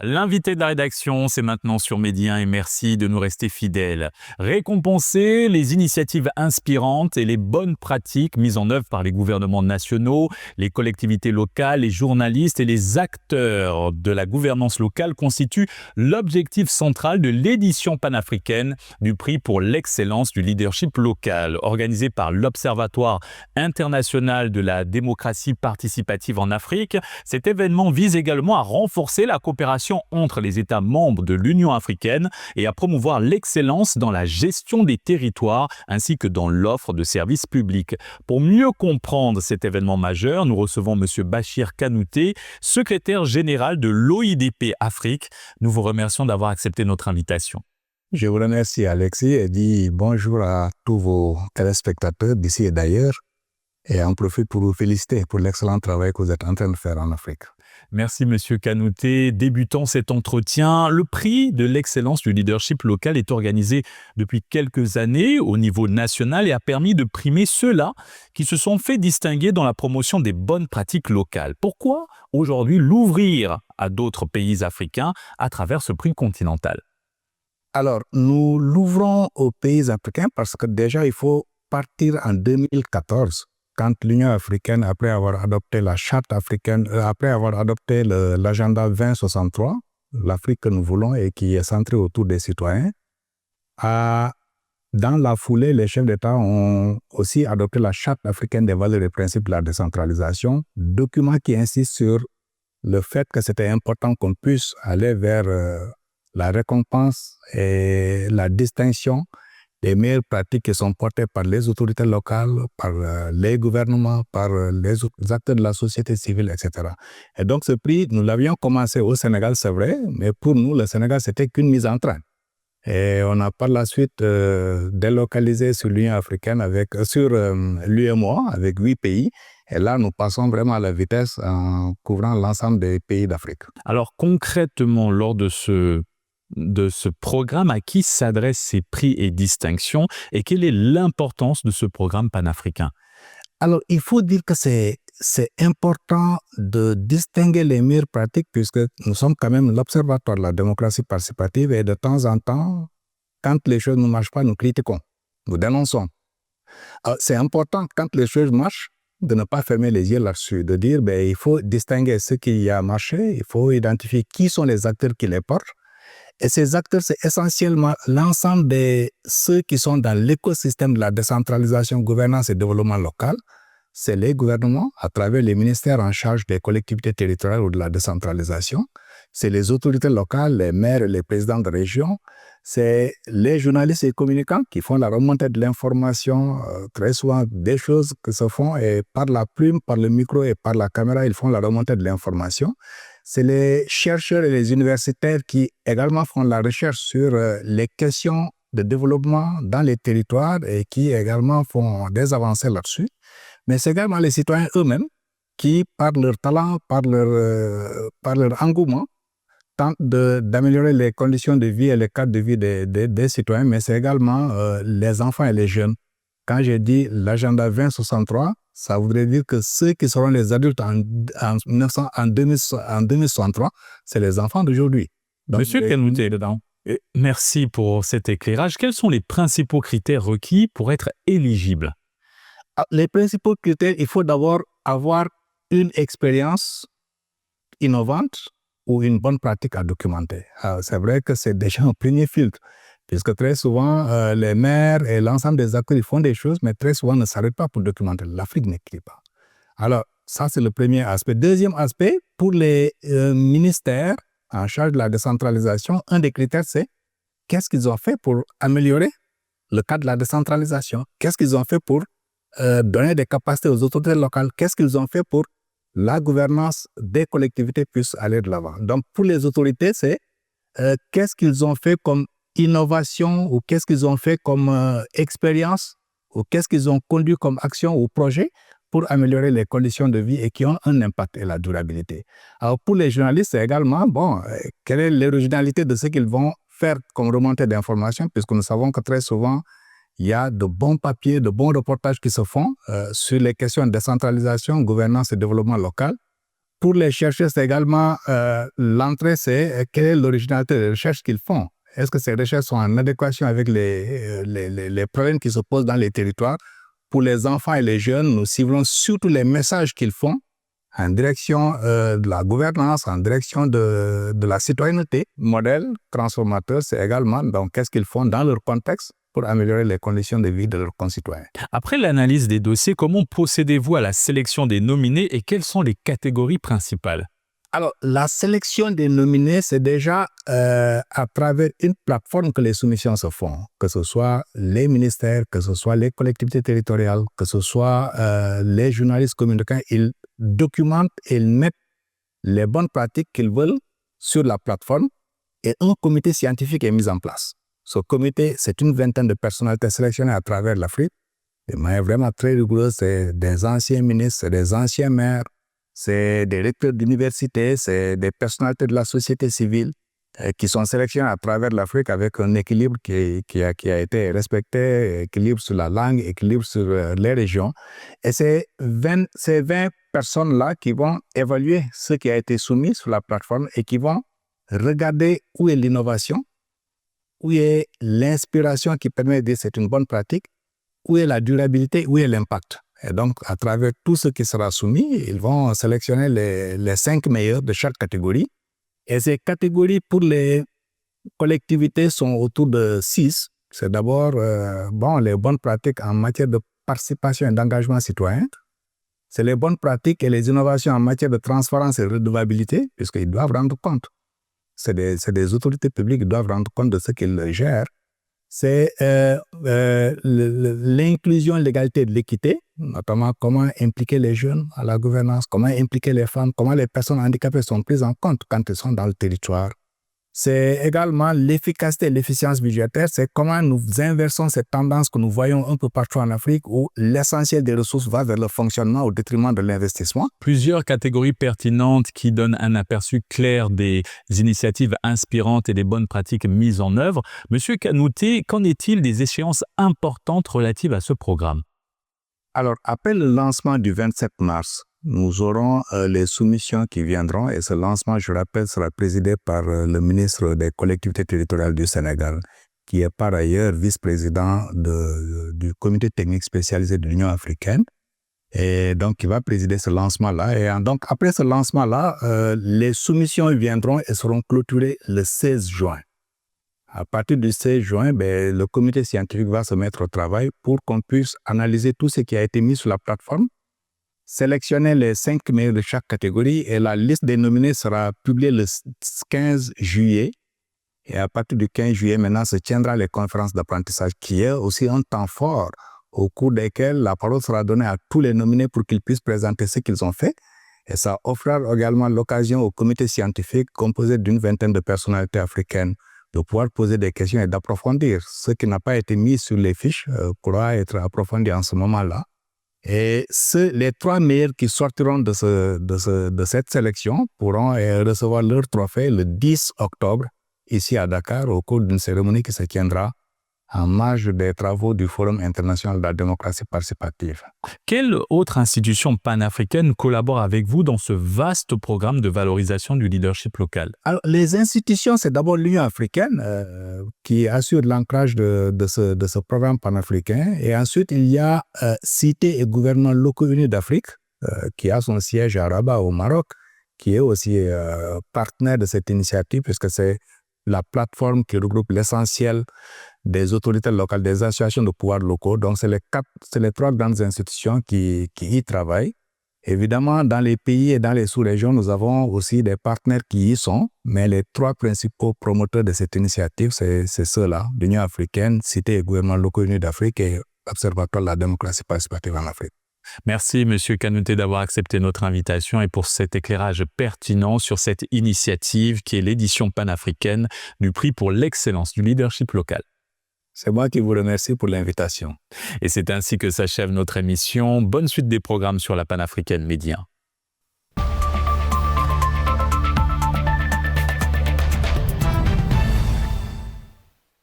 L'invité de la rédaction, c'est maintenant sur Média 1 et merci de nous rester fidèles. Récompenser les initiatives inspirantes et les bonnes pratiques mises en œuvre par les gouvernements nationaux, les collectivités locales, les journalistes et les acteurs de la gouvernance locale constitue l'objectif central de l'édition panafricaine du prix pour l'excellence du leadership local, organisé par l'Observatoire international de la démocratie participative en Afrique. Cet événement vise également à renforcer la coopération entre les États membres de l'Union africaine et à promouvoir l'excellence dans la gestion des territoires ainsi que dans l'offre de services publics. Pour mieux comprendre cet événement majeur, nous recevons M. Bachir Kanouté, secrétaire général de l'OIDP Afrique. Nous vous remercions d'avoir accepté notre invitation. Je vous remercie Alexis et dis bonjour à tous vos téléspectateurs d'ici et d'ailleurs et en profite pour vous féliciter pour l'excellent travail que vous êtes en train de faire en Afrique. Merci Monsieur Kanouté. Débutant cet entretien, le prix de l'excellence du leadership local est organisé depuis quelques années au niveau national et a permis de primer ceux-là qui se sont fait distinguer dans la promotion des bonnes pratiques locales. Pourquoi aujourd'hui l'ouvrir à d'autres pays africains à travers ce prix continental? Alors, nous l'ouvrons aux pays africains parce que déjà il faut partir en 2014. Quand l'Union africaine, après avoir adopté la charte africaine, après avoir adopté l'agenda 2063, l'Afrique que nous voulons et qui est centrée autour des citoyens, dans la foulée, les chefs d'État ont aussi adopté la charte africaine des valeurs et principes de la décentralisation, document qui insiste sur le fait que c'était important qu'on puisse aller vers la récompense et la distinction des meilleures pratiques qui sont portées par les autorités locales, par les gouvernements, par les acteurs de la société civile, etc. Et donc ce prix, nous l'avions commencé au Sénégal, c'est vrai, mais pour nous, le Sénégal, c'était qu'une mise en train. Et on a par la suite délocalisé sur l'Union africaine, sur l'UEMOA, avec 8 pays. Et là, nous passons vraiment à la vitesse en couvrant l'ensemble des pays d'Afrique. Alors concrètement, lors de ce programme, à qui s'adressent ces prix et distinctions et quelle est l'importance de ce programme panafricain? Alors, il faut dire que c'est important de distinguer les meilleures pratiques puisque nous sommes quand même l'Observatoire de la démocratie participative et de temps en temps, quand les choses ne marchent pas, nous critiquons, nous dénonçons. Alors, c'est important, quand les choses marchent, de ne pas fermer les yeux là-dessus, de dire il faut distinguer ce qui a marché, il faut identifier qui sont les acteurs qui les portent. Et ces acteurs, c'est essentiellement l'ensemble de ceux qui sont dans l'écosystème de la décentralisation, gouvernance et développement local. C'est les gouvernements, à travers les ministères en charge des collectivités territoriales ou de la décentralisation. C'est les autorités locales, les maires et les présidents de région. C'est les journalistes et communicants qui font la remontée de l'information, très souvent des choses qui se font et par la plume, par le micro et par la caméra, ils font la remontée de l'information. C'est les chercheurs et les universitaires qui également font la recherche sur les questions de développement dans les territoires et qui également font des avancées là-dessus. Mais c'est également les citoyens eux-mêmes qui, par leur talent, par leur engouement, tentent d'améliorer les conditions de vie et les cadres de vie des citoyens, mais c'est également les enfants et les jeunes. Quand j'ai dit l'agenda 2063, ça voudrait dire que ceux qui seront les adultes en 2063, c'est les enfants d'aujourd'hui. Monsieur Kanouté, merci pour cet éclairage. Quels sont les principaux critères requis pour être éligible? Les principaux critères, il faut d'abord avoir une expérience innovante ou une bonne pratique à documenter. C'est vrai que c'est déjà un premier filtre, puisque très souvent, les maires et l'ensemble des acteurs ils font des choses, mais très souvent ne s'arrêtent pas pour documenter. L'Afrique n'écrit pas. Alors, ça, c'est le premier aspect. Deuxième aspect, pour les ministères en charge de la décentralisation, un des critères, c'est qu'est-ce qu'ils ont fait pour améliorer le cadre de la décentralisation? Qu'est-ce qu'ils ont fait pour donner des capacités aux autorités locales? Qu'est-ce qu'ils ont fait pour la gouvernance des collectivités puisse aller de l'avant? Donc, pour les autorités, c'est qu'est-ce qu'ils ont fait comme innovation ou qu'est-ce qu'ils ont fait comme expérience ou qu'est-ce qu'ils ont conduit comme action ou projet pour améliorer les conditions de vie et qui ont un impact et la durabilité. Alors pour les journalistes, c'est également, quelle est l'originalité de ce qu'ils vont faire comme remontée d'informations, puisque nous savons que très souvent, il y a de bons papiers, de bons reportages qui se font sur les questions de décentralisation, gouvernance et développement local. pour les chercheurs, c'est également l'entrée, c'est quelle est l'originalité des recherches qu'ils font. Est-ce que ces recherches sont en adéquation avec les problèmes qui se posent dans les territoires? Pour les enfants et les jeunes, nous ciblons surtout les messages qu'ils font en direction de la gouvernance, en direction de la citoyenneté. Modèle transformateur, c'est également donc qu'est-ce qu'ils font dans leur contexte pour améliorer les conditions de vie de leurs concitoyens. Après l'analyse des dossiers, comment procédez-vous à la sélection des nominés et quelles sont les catégories principales? Alors, la sélection des nominés, c'est déjà à travers une plateforme que les soumissions se font, que ce soit les ministères, que ce soit les collectivités territoriales, que ce soit les journalistes communicants. Ils documentent et ils mettent les bonnes pratiques qu'ils veulent sur la plateforme et un comité scientifique est mis en place. Ce comité, c'est une vingtaine de personnalités sélectionnées à travers l'Afrique. De manière vraiment très rigoureuse, c'est des anciens ministres, c'est des anciens maires, c'est des recteurs d'université, c'est des personnalités de la société civile qui sont sélectionnés à travers l'Afrique avec un équilibre qui a été respecté, équilibre sur la langue, équilibre sur les régions. Et c'est ces 20 personnes-là qui vont évaluer ce qui a été soumis sur la plateforme et qui vont regarder où est l'innovation, où est l'inspiration qui permet de dire c'est une bonne pratique, où est la durabilité, où est l'impact. Et donc, à travers tout ce qui sera soumis, ils vont sélectionner les 5 meilleurs de chaque catégorie. Et ces catégories pour les collectivités sont autour de 6. C'est d'abord les bonnes pratiques en matière de participation et d'engagement citoyen. C'est les bonnes pratiques et les innovations en matière de transparence et de redevabilité, puisqu'ils doivent rendre compte. C'est des autorités publiques qui doivent rendre compte de ce qu'ils gèrent. C'est l'inclusion, l'égalité et l'équité, notamment comment impliquer les jeunes à la gouvernance, comment impliquer les femmes, comment les personnes handicapées sont prises en compte quand elles sont dans le territoire. C'est également l'efficacité et l'efficience budgétaire, c'est comment nous inversons cette tendance que nous voyons un peu partout en Afrique où l'essentiel des ressources va vers le fonctionnement au détriment de l'investissement. Plusieurs catégories pertinentes qui donnent un aperçu clair des initiatives inspirantes et des bonnes pratiques mises en œuvre. Monsieur Kanouté, qu'en est-il des échéances importantes relatives à ce programme? Alors, après le lancement du 27 mars, nous aurons les soumissions qui viendront et ce lancement, je rappelle, sera présidé par le ministre des collectivités territoriales du Sénégal, qui est par ailleurs vice-président du comité technique spécialisé de l'Union africaine. Et donc, il va présider ce lancement-là. Et donc, après ce lancement-là, les soumissions viendront et seront clôturées le 16 juin. À partir du 16 juin, le comité scientifique va se mettre au travail pour qu'on puisse analyser tout ce qui a été mis sur la plateforme, sélectionner les 5 meilleurs de chaque catégorie et la liste des nominés sera publiée le 15 juillet. Et à partir du 15 juillet, maintenant, se tiendra les conférences d'apprentissage qui est aussi un temps fort au cours desquels la parole sera donnée à tous les nominés pour qu'ils puissent présenter ce qu'ils ont fait. Et ça offrira également l'occasion au comité scientifique composé d'une vingtaine de personnalités africaines de pouvoir poser des questions et d'approfondir. Ce qui n'a pas été mis sur les fiches pourra être approfondi en ce moment-là. Et les 3 meilleurs qui sortiront de cette sélection pourront recevoir leur trophée le 10 octobre ici à Dakar au cours d'une cérémonie qui se tiendra en marge des travaux du Forum international de la démocratie participative. Quelle autre institution panafricaine collabore avec vous dans ce vaste programme de valorisation du leadership local? Alors, les institutions, c'est d'abord l'Union africaine qui assure l'ancrage de ce programme panafricain. Et ensuite, il y a Cité et gouvernements locaux unis d'Afrique qui a son siège à Rabat au Maroc, qui est aussi partenaire de cette initiative puisque c'est la plateforme qui regroupe l'essentiel des autorités locales, des associations de pouvoirs locaux. Donc, c'est les 3 grandes institutions qui y travaillent. Évidemment, dans les pays et dans les sous-régions, nous avons aussi des partenaires qui y sont, mais les 3 principaux promoteurs de cette initiative, c'est ceux-là, l'Union africaine, Cité et gouvernements locaux unis d'Afrique et l'Observatoire de la démocratie participative en Afrique. Merci, Monsieur Kanouté, d'avoir accepté notre invitation et pour cet éclairage pertinent sur cette initiative qui est l'édition panafricaine du prix pour l'excellence du leadership local. C'est moi qui vous remercie pour l'invitation. Et c'est ainsi que s'achève notre émission. Bonne suite des programmes sur la panafricaine Média.